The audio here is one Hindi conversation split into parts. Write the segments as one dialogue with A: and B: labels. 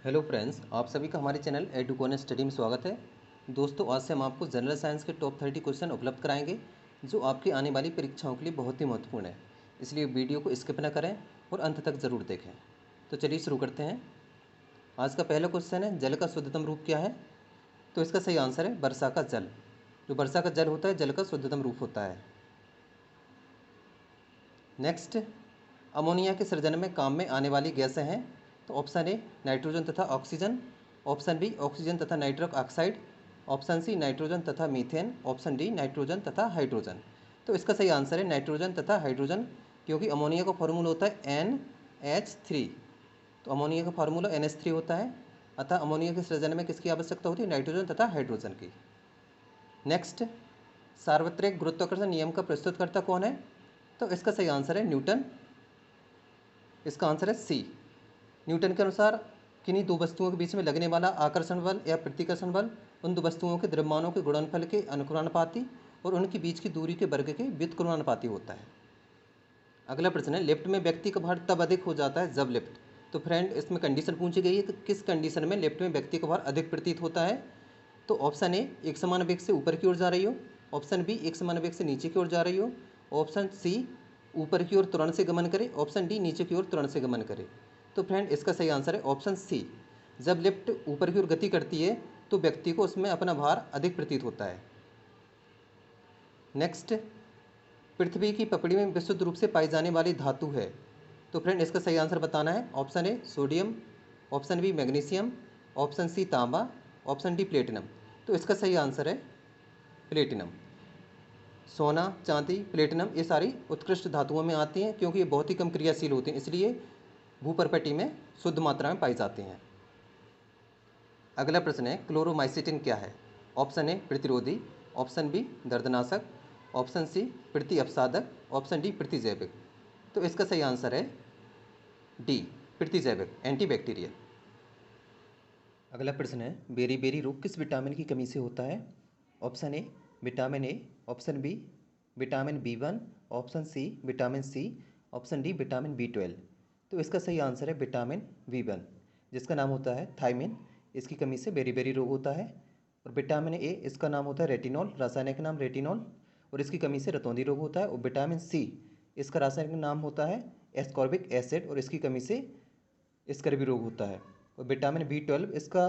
A: हेलो फ्रेंड्स, आप सभी का हमारे चैनल एडुकॉन स्टडी में स्वागत है। दोस्तों, आज से हम आपको जनरल साइंस के टॉप 30 क्वेश्चन उपलब्ध कराएंगे जो आपकी आने वाली परीक्षाओं के लिए बहुत ही महत्वपूर्ण है। इसलिए वीडियो को स्किप न करें और अंत तक ज़रूर देखें। तो चलिए शुरू करते हैं। आज का पहला क्वेश्चन है, जल का शुद्धतम रूप क्या है? तो इसका सही आंसर है वर्षा का जल। जो वर्षा का जल होता है, जल का शुद्धतम रूप होता है। नेक्स्ट, अमोनिया के सृजन में काम में आने वाली गैसें हैं। तो ऑप्शन ए नाइट्रोजन तथा ऑक्सीजन, ऑप्शन बी ऑक्सीजन तथा nitrous oxide, option C nitrogen तथा मीथेन, ऑप्शन डी नाइट्रोजन तथा हाइड्रोजन। तो इसका सही आंसर है नाइट्रोजन तथा हाइड्रोजन, क्योंकि अमोनिया का फॉर्मूला होता है NH3। तो अमोनिया का फार्मूला NH3 होता है, अतः अमोनिया के सृजन में किसकी आवश्यकता होती है? नाइट्रोजन तथा हाइड्रोजन की। नेक्स्ट, सार्वत्रिक गुरुत्वाकर्षण नियम का प्रस्तुतकर्ता कौन है? तो इसका सही आंसर है न्यूटन। इसका आंसर है सी। न्यूटन के अनुसार किन्हीं दो वस्तुओं के बीच में लगने वाला आकर्षण बल या प्रतिकर्षण बल उन दो वस्तुओं के द्रव्यमानों के गुणनफल के अनुक्रमानुपाती और उनके बीच की दूरी के वर्ग के व्युत्क्रमानुपाती होता है। अगला प्रश्न है, लिफ्ट में व्यक्ति का भार तब अधिक हो जाता है जब लिफ्ट। तो फ्रेंड, इसमें कंडीशन पूछी गई है कि किस कंडीशन में लिफ्ट में व्यक्ति का भार अधिक प्रतीत होता है। तो ऑप्शन ए एक समान वेग से ऊपर की ओर जा रही हो, ऑप्शन बी एक समान वेग से नीचे की ओर जा रही हो, ऑप्शन सी ऊपर की ओर त्वरण से गमन करे, ऑप्शन डी नीचे की ओर त्वरण से गमन करे। तो फ्रेंड, इसका सही आंसर है ऑप्शन सी। जब लिफ्ट ऊपर की ओर गति करती है तो व्यक्ति को उसमें अपना भार अधिक प्रतीत होता है। नेक्स्ट, पृथ्वी की पपड़ी में विशुद्ध रूप से पाई जाने वाली धातु है। तो फ्रेंड, इसका सही आंसर बताना है। Option A sodium, option B magnesium, option C तांबा, ऑप्शन डी प्लेटिनम। तो इसका सही आंसर है प्लेटिनम। सोना, चांदी, प्लेटिनम ये सारी उत्कृष्ट धातुओं में आती हैं, क्योंकि ये बहुत ही कम क्रियाशील होती हैं, इसलिए भूपर्पटी में शुद्ध मात्रा में पाई जाती हैं। अगला प्रश्न है, क्लोरोमाइसिटिन क्या है? ऑप्शन ए प्रतिरोधी, ऑप्शन बी दर्दनाशक, ऑप्शन सी प्रति अपसादक, ऑप्शन डी प्रतिजैविक। तो इसका सही आंसर है डी प्रतिजैविक, एंटीबैक्टीरियल। अगला प्रश्न है, बेरी बेरी रोग किस विटामिन की कमी से होता है? Option A vitamin A, option B vitamin B1, option C vitamin C, option D vitamin B12। तो इसका सही आंसर है विटामिन B1, जिसका नाम होता है थायमिन। इसकी कमी से बेरी बेरी रोग होता है। और विटामिन ए, इसका नाम होता है रेटिनॉल, रासायनिक नाम रेटिनॉल, और इसकी कमी से रतौंधी रोग होता है। और विटामिन सी, इसका रासायनिक नाम होता है एस्कॉर्बिक एसिड, और इसकी कमी से स्कर्वी रोग होता है। और विटामिन B12, इसका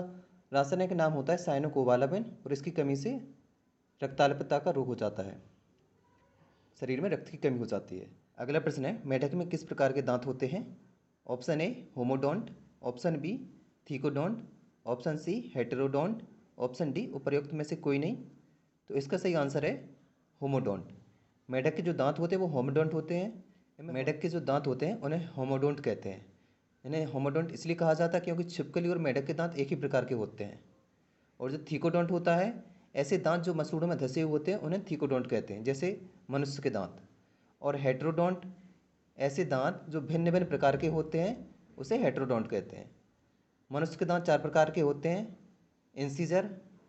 A: रासायनिक नाम होता है साइनोकोबालामिन, और इसकी कमी से रक्ताल्पता का रोग हो जाता है, शरीर में रक्त की कमी हो जाती है। अगला प्रश्न है, मेढक में किस प्रकार के दांत होते हैं? Option A homodont, option B thecodont, option C heterodont, option D उपर्युक्त में से कोई नहीं। तो इसका सही आंसर है होमोडोंट। मेढक के जो दांत होते हैं वो होमोडोंट होते हैं। मेढक के जो दांत होते हैं उन्हें होमोडोंट कहते हैं। इन्हें होमोडोंट इसलिए कहा जाता है क्योंकि छिपकली और मेढक के दांत एक ही प्रकार के होते हैं। और जो थीकोडोंट होता है, ऐसे दांत जो मसूड़ों में धंसे हुए होते हैं उन्हें थीकोडोंट कहते हैं, जैसे मनुष्य के दांत। और हेटेरोडोंट, ऐसे दांत जो भिन्न भिन्न प्रकार के होते हैं उसे हेटेरोडोंट कहते हैं। मनुष्य के दांत 4 प्रकार के होते हैं, इंसीजर,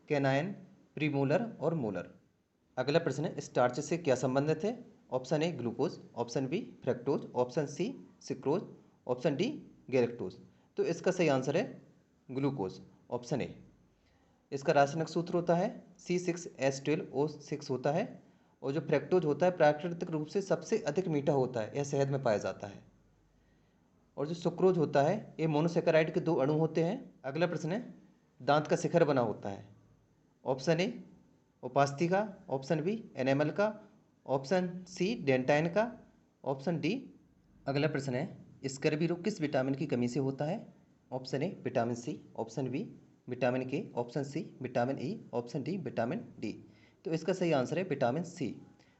A: कैनाइन, प्रीमोलर और मोलर। अगला प्रश्न है, स्टार्च से क्या संबंधित है? Option A glucose, option B fructose, option C sucrose, option D galactose. तो इसका सही आंसर है ग्लूकोज, ऑप्शन ए। इसका रासायनिक सूत्र होता है C6H12O6 होता है। और जो फ्रैक्टोज होता है प्राकृतिक रूप से सबसे अधिक मीठा होता है, यह शहद में पाया जाता है। और जो सुक्रोज होता है, ये मोनोसेकेराइड के 2 अणु होते हैं। अगला प्रश्न है, दांत का शिखर बना होता है। ऑप्शन ए उपास्थि, ऑप्शन बी एनेमल का, ऑप्शन सी डेंटाइन का, ऑप्शन डी। अगला प्रश्न है, स्कर्वी रोग किस विटामिन की कमी से होता है? Option A vitamin C, option B vitamin K, option C vitamin E, option D vitamin D. तो इसका सही आंसर है विटामिन सी।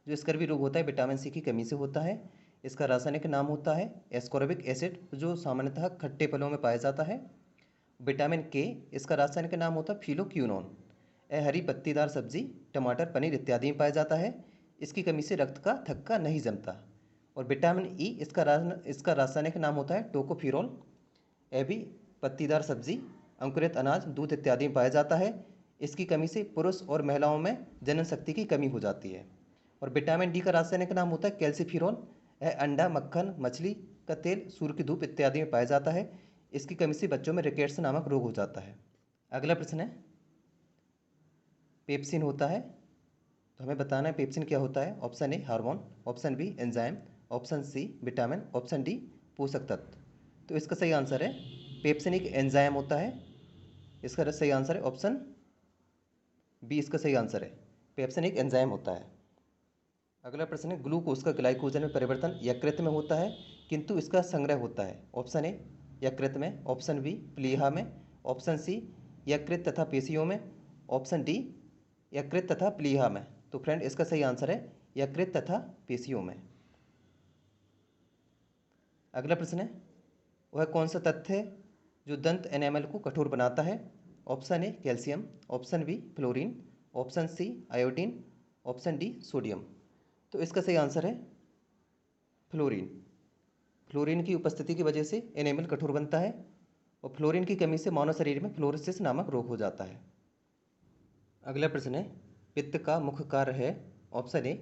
A: जो स्कर्वी रोग होता है विटामिन सी की कमी से होता है। इसका रासायनिक नाम होता है एस्कॉर्बिक एसिड, जो सामान्यतः खट्टे फलों में पाया जाता है। विटामिन के, इसका रासायनिक नाम होता है फिलोक्यूनोन। यह हरी पत्तीदार सब्जी, टमाटर, पनीर इत्यादि में पाया जाता है। इसकी कमी से रक्त का थक्का नहीं जमता। और विटामिन ई, इसका रासायनिक नाम होता है टोकोफिरोल। यह भी पत्तीदार सब्जी, अंकुरित अनाज, दूध इत्यादि में पाया जाता है। इसकी कमी से पुरुष और महिलाओं में जनन शक्ति की कमी हो जाती है। और विटामिन डी का रासायनिक नाम होता है कैल्सीफिरोल। यह अंडा, मक्खन, मछली का तेल, सूर्य की धूप इत्यादि में पाया जाता है। इसकी कमी से बच्चों में रिकेट्स नामक रोग हो जाता है। अगला प्रश्न है, पेप्सिन होता है, तो हमें बताना है पेप्सिन क्या होता है। Option A hormone, option B enzyme, option C vitamin, option D पोषक तत्व। तो इसका सही आंसर है पेप्सिन एक एंजाइम होता है। इसका सही आंसर है ऑप्शन बी, इसका सही आंसर है पेप्सिन एक एंजाइम होता है। अगला प्रश्न है, ग्लूकोज का ग्लाइकोजन में परिवर्तन यकृत में होता है किंतु इसका संग्रह होता है। ऑप्शन ए यकृत में, ऑप्शन बी प्लीहा में, ऑप्शन सी यकृत तथा पेशियों में, ऑप्शन डी यकृत तथा प्लीहा में। तो फ्रेंड इसका सही आंसर है यकृत तथा पेशियों में। अगला प्रश्न है, वह कौन सा तत्व है जो दंत एनामल को कठोर बनाता है। Option A calcium, option B fluorine, option C iodine, option D sodium. तो इसका सही आंसर है फ्लोरीन। फ्लोरीन की उपस्थिति की वजह से एनामल कठोर बनता है और फ्लोरीन की कमी से मानव शरीर में फ्लोरोसिस नामक रोग हो जाता है। अगला प्रश्न है, पित्त का मुख्य कार्य है। ऑप्शन ए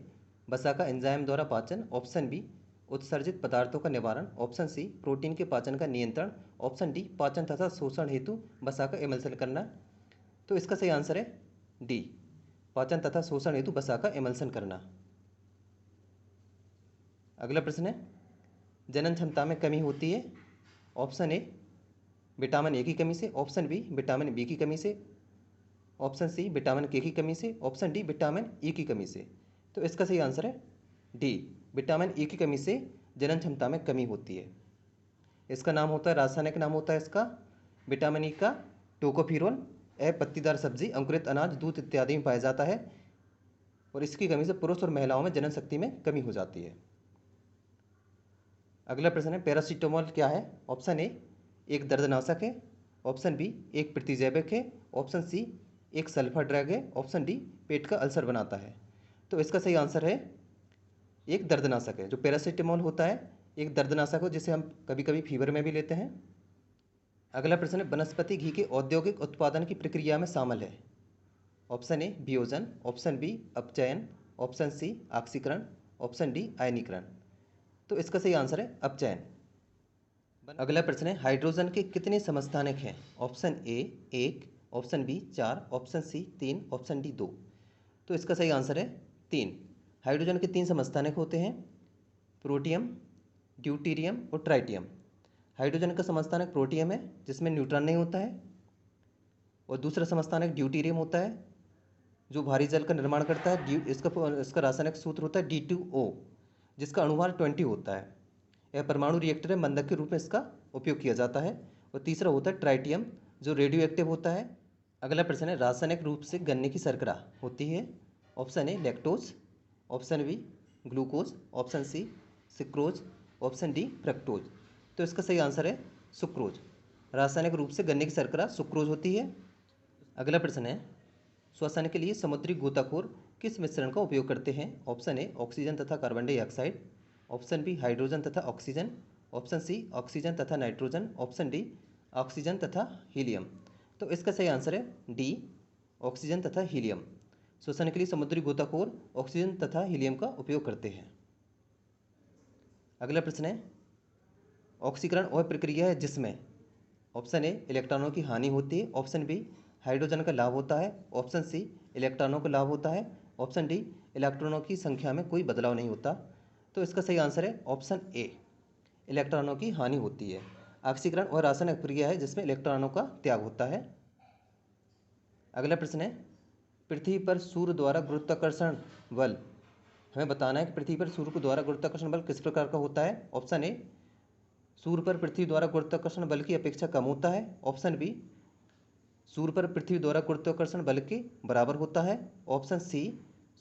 A: वसा का एंजाइम द्वारा पाचन, ऑप्शन बी उत्सर्जित पदार्थों का निवारण, ऑप्शन सी प्रोटीन के पाचन का नियंत्रण, ऑप्शन डी पाचन तथा शोषण हेतु वसा का एमल्सन करना। तो इसका सही आंसर है डी, पाचन तथा शोषण हेतु वसा का एमल्सन करना। अगला प्रश्न है, जनन क्षमता में कमी होती है। ऑप्शन ए विटामिन ए की कमी से, ऑप्शन बी विटामिन बी की कमी से, ऑप्शन सी विटामिन के की कमी से, ऑप्शन डी विटामिन ई की कमी से। तो इसका सही आंसर है डी, विटामिन ई की कमी से जनन क्षमता में कमी होती है। इसका नाम होता है, रासायनिक नाम होता है इसका विटामिन ई का टोकोफिरोल। यह पत्तीदार सब्जी, अंकुरित अनाज, दूध इत्यादि में पाया जाता है और इसकी कमी से पुरुष और महिलाओं में जनन शक्ति में कमी हो जाती है। अगला प्रश्न है, पैरासीटामोल क्या है। ऑप्शन ए एक दर्दनाशक है, ऑप्शन बी एक प्रतिजैविक है, ऑप्शन सी एक सल्फर ड्रग है, ऑप्शन डी पेट का अल्सर बनाता है। तो इसका सही आंसर है एक दर्दनाशक है। जो पैरासीटामोल होता है एक दर्दनाशक हो जिसे हम कभी कभी फीवर में भी लेते हैं। अगला प्रश्न है, वनस्पति घी के औद्योगिक उत्पादन की प्रक्रिया में शामिल है। ऑप्शन ए वियोजन, ऑप्शन बी अपचयन, ऑप्शन सी ऑक्सीकरण, ऑप्शन डी आयनीकरण। तो इसका सही आंसर है अपचयन। अगला प्रश्न है, हाइड्रोजन के कितने समस्थानिक हैं। ऑप्शन ए एक, ऑप्शन बी चार, ऑप्शन सी तीन, ऑप्शन डी दो। तो इसका सही आंसर है तीन। हाइड्रोजन के तीन समस्थानिक होते हैं, प्रोटियम, ड्यूटीरियम और ट्राइटियम। हाइड्रोजन का समस्थानिक प्रोटियम है जिसमें न्यूट्रॉन नहीं होता है, और दूसरा समस्थानिक ड्यूटीरियम होता है जो भारी जल का निर्माण करता है। इसका रासायनिक सूत्र होता है D2O जिसका अणुभार 20 होता है। यह परमाणु रिएक्टर में मंदक के रूप में इसका उपयोग किया जाता है। और तीसरा होता है ट्राइटियम जो रेडियो एक्टिव होता है। अगला प्रश्न है, रासायनिक रूप से गन्ने की शर्करा होती है। Option A lactose, option B glucose, option C sucrose, option D fructose. तो इसका सही आंसर है सुक्रोज। रासायनिक रूप से गन्ने की शर्करा सुक्रोज होती है। अगला प्रश्न है, श्वसन के लिए समुद्री गोताखोर किस मिश्रण का उपयोग करते हैं। ऑप्शन ए ऑक्सीजन तथा carbon dioxide, option B hydrogen तथा ऑक्सीजन, ऑप्शन सी ऑक्सीजन तथा नाइट्रोजन, ऑप्शन डी ऑक्सीजन तथा हीलियम। तो इसका सही आंसर है डी, ऑक्सीजन तथा हीलियम। श्वसन के लिए समुद्री गोताखोर ऑक्सीजन तथा हीलियम का उपयोग करते हैं। अगला प्रश्न है, ऑक्सीकरण वह प्रक्रिया है जिसमें ऑप्शन ए इलेक्ट्रॉनों की हानि होती है, ऑप्शन बी हाइड्रोजन का लाभ होता है, ऑप्शन सी इलेक्ट्रॉनों का लाभ होता है, ऑप्शन डी इलेक्ट्रॉनों की संख्या में कोई बदलाव नहीं होता। तो इसका सही आंसर है ऑप्शन ए, इलेक्ट्रॉनों की हानि होती है। ऑक्सीकरण वह रासायनिक प्रक्रिया है जिसमें इलेक्ट्रॉनों का त्याग होता है। अगला प्रश्न है, पृथ्वी पर सूर्य द्वारा गुरुत्वाकर्षण बल, हमें बताना है कि पृथ्वी पर सूर्य के द्वारा गुरुत्वाकर्षण बल किस प्रकार का होता है। ऑप्शन ए सूर्य पर पृथ्वी द्वारा गुरुत्वाकर्षण बल की अपेक्षा कम होता है, ऑप्शन बी सूर्य पर पृथ्वी द्वारा गुरुत्वाकर्षण बल के बराबर होता है, ऑप्शन सी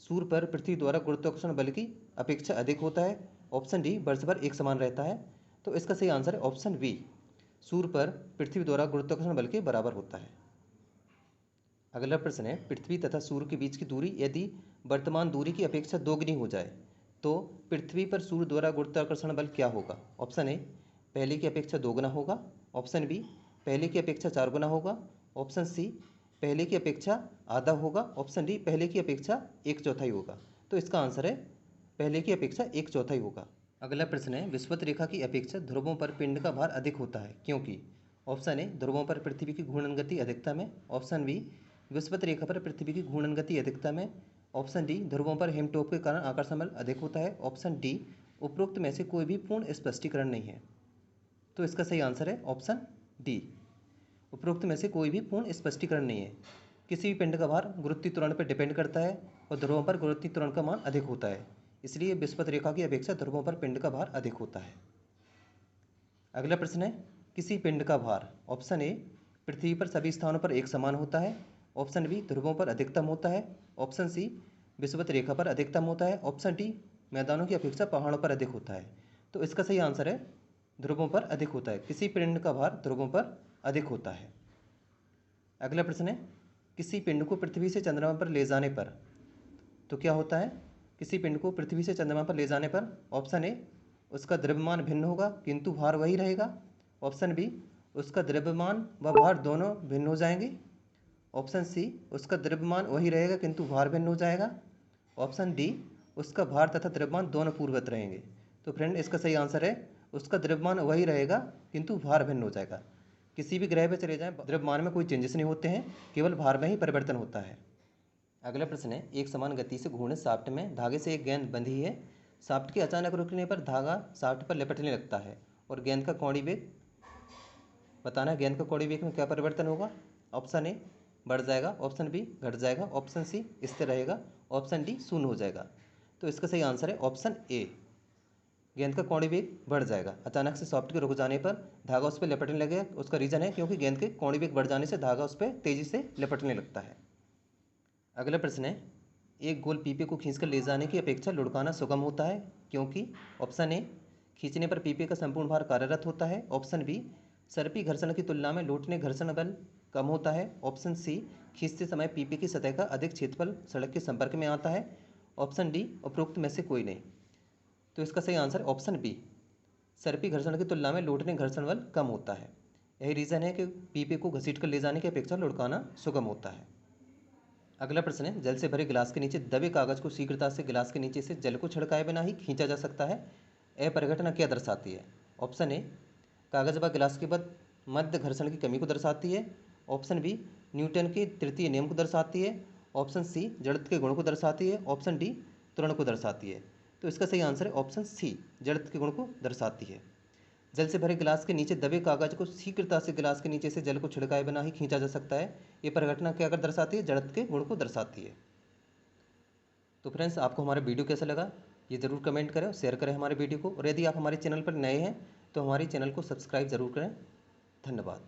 A: सूर्य पर पृथ्वी द्वारा गुरुत्वाकर्षण बल की अपेक्षा अधिक होता है, ऑप्शन डी वर्ष भर एक समान रहता है। तो इसका सही आंसर है ऑप्शन बी, सूर्य पर पृथ्वी द्वारा गुरुत्वाकर्षण बल के बराबर होता है। अगला प्रश्न है, पृथ्वी तथा सूर्य के बीच की दूरी यदि वर्तमान दूरी की अपेक्षा दोगुनी हो जाए तो पृथ्वी पर सूर्य द्वारा गुरुत्वाकर्षण बल क्या होगा। ऑप्शन ए पहले की अपेक्षा दोगुना होगा, ऑप्शन बी पहले की अपेक्षा 4 गुना होगा, ऑप्शन सी पहले की अपेक्षा आधा होगा, ऑप्शन डी पहले की अपेक्षा 1/4 होगा। तो इसका आंसर है पहले की अपेक्षा 1/4 होगा। अगला प्रश्न है, विषुवत रेखा की अपेक्षा ध्रुवों पर पिंड का भार अधिक होता है क्योंकि। ऑप्शन ए ध्रुवों पर पृथ्वी की घूर्णन गति अधिकतम है। ऑप्शन बी विषुवत रेखा पर पृथ्वी की घूर्णन गति अधिकतम है। ऑप्शन डी ध्रुवों पर हिमटोप के कारण आकर्षण बल अधिक होता है। ऑप्शन डी उपरोक्त में से कोई भी पूर्ण स्पष्टीकरण नहीं है। तो इसका सही आंसर है ऑप्शन डी, उपरोक्त में से कोई भी पूर्ण स्पष्टीकरण नहीं है। किसी भी पिंड का भार गुरुत्वीय त्वरण पर डिपेंड करता है और ध्रुवों पर गुरुत्वीय त्वरण का मान अधिक होता है, इसलिए विषुवत रेखा की अपेक्षा ध्रुवों पर पिंड का भार अधिक होता है। अगला प्रश्न है किसी पिंड का भार। ऑप्शन ए पृथ्वी पर सभी स्थानों पर एक समान होता है। ऑप्शन बी ध्रुवों पर अधिकतम होता है। ऑप्शन सी विषुवत रेखा पर अधिकतम होता है। ऑप्शन डी मैदानों की अपेक्षा पहाड़ों पर अधिक होता है। तो इसका सही आंसर है ध्रुवों पर अधिक होता है। किसी पिंड का भार ध्रुवों पर अधिक होता है। अगला प्रश्न है किसी पिंड को पृथ्वी से चंद्रमा पर ले जाने पर तो क्या होता है। किसी पिंड को पृथ्वी से चंद्रमा पर ले जाने पर ऑप्शन ए उसका द्रव्यमान भिन्न होगा किंतु भार वही रहेगा। ऑप्शन बी उसका द्रव्यमान व भार दोनों भिन्न हो जाएंगे। ऑप्शन सी उसका द्रव्यमान वही रहेगा किंतु भार भिन्न हो जाएगा। ऑप्शन डी उसका भार तथा द्रव्यमान दोनों पूर्ववत रहेंगे। तो फ्रेंड इसका सही आंसर है उसका द्रव्यमान वही रहेगा किंतु भार भिन्न हो जाएगा। किसी भी ग्रह पर चले जाएं द्रव्यमान में कोई चेंजेस नहीं होते हैं, केवल भार में ही परिवर्तन होता है। अगला प्रश्न है एक समान गति से घूर्णित शाफ्ट में धागे से एक गेंद बंधी है। शाफ्ट के अचानक रुकने पर धागा शाफ्ट पर लपटने लगता है और गेंद का कोणीय वेग बताना है। गेंद का कोणीय वेग में क्या परिवर्तन होगा। ऑप्शन ए बढ़ जाएगा, ऑप्शन बी घट जाएगा, ऑप्शन सी स्थिर रहेगा, ऑप्शन डी शून्य हो जाएगा। तो इसका सही आंसर है ऑप्शन ए, गेंद का कोणीय वेग बढ़ जाएगा। अचानक से शाफ्ट के रुक जाने पर धागा उस पर लपटने लगेगा। उसका रीज़न है क्योंकि गेंद के कोणीय वेग बढ़ जाने से धागा उस पर तेज़ी से लपटने लगता है। अगला प्रश्न है एक गोल पीपे को खींचकर ले जाने की अपेक्षा लुढ़काना सुगम होता है क्योंकि। ऑप्शन ए खींचने पर पीपे का संपूर्ण भार कार्यरत होता है। ऑप्शन बी सर्पी घर्षण की तुलना में लौटने घर्षण बल कम होता है। ऑप्शन सी खींचते समय पीपे की सतह का अधिक क्षेत्रफल सड़क के संपर्क में आता है। ऑप्शन डी उपरोक्त में से कोई नहीं। तो इसका सही आंसर ऑप्शन बी, सर्पी घर्षण की तुलना में लौटने घर्षण बल कम होता है। यही रीज़न है कि पीपे को घसीट कर ले जाने की अपेक्षा लुढ़काना सुगम होता है। अगला प्रश्न है जल से भरे गिलास के नीचे दबे कागज को शीघ्रता से गिलास के नीचे से जल को छिड़काए बिना ही खींचा जा सकता है। यह परिघटना क्या दर्शाती है। ऑप्शन ए कागज व गिलास के मध्य घर्षण की कमी को दर्शाती है। ऑप्शन बी न्यूटन के तृतीय नियम को दर्शाती है। ऑप्शन सी जड़त्व के गुण को दर्शाती है। ऑप्शन डी त्वरण को दर्शाती है। तो इसका सही आंसर है ऑप्शन सी, जड़त्व के गुण को दर्शाती है। जल से भरे गिलास के नीचे दबे कागज को शीघ्रता से गिलास के नीचे से जल को छिड़काए बिना ही खींचा जा सकता है। ये परिघटना क्या कर दर्शाती है, जड़त्व के गुण को दर्शाती है। तो फ्रेंड्स आपको हमारा वीडियो कैसा लगा ये ज़रूर कमेंट करें और शेयर करें हमारे वीडियो को। और यदि आप हमारे चैनल पर नए हैं तो हमारे चैनल को सब्सक्राइब ज़रूर करें। धन्यवाद।